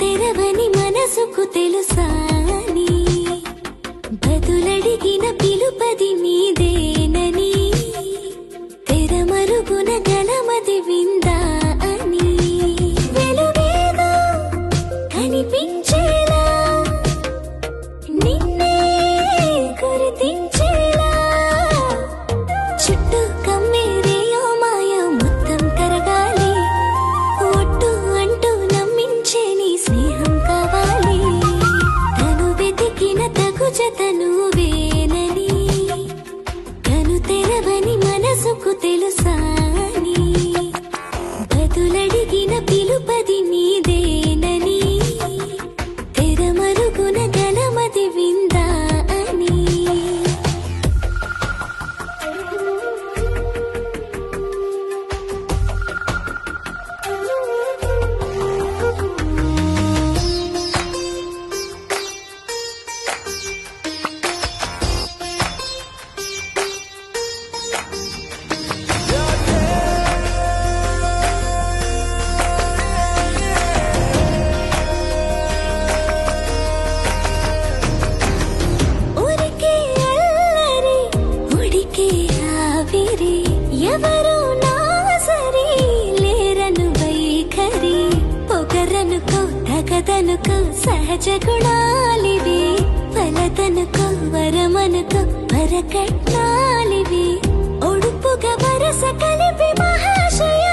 తెరవని మనసుకు తెలుసాని బదులడిగిన పిలుపది నీదేనని తెరమరుగున గలమది విందా అని వెలుగేదో కనిపించేలా నిన్నే గుర్తించేలా చుట్టూ కమ్మేరేయో మాయ మొత్తం కరగాలి ఒట్టు అంటూ నమ్మించే నీ స్నేహం కావాలి తను వెతికిన తగు జత నువ్వేనని కను తెరవని మనసుకు తెలుసాని బదులడిగిన పిలుపది నీదేనని తెరమరుగున గలమది విందా అని ఊరికే అల్లరి ఉడికే ఆవిరి ఎవరు నా సరి లేరను వైఖరి పొగరనుకో తగదనుకో సహజ గుణాలివి ఫలతనుకో వరమనుకో వరకట్నాలివి ఒడుపుగా వరస కలిపి మహాశయ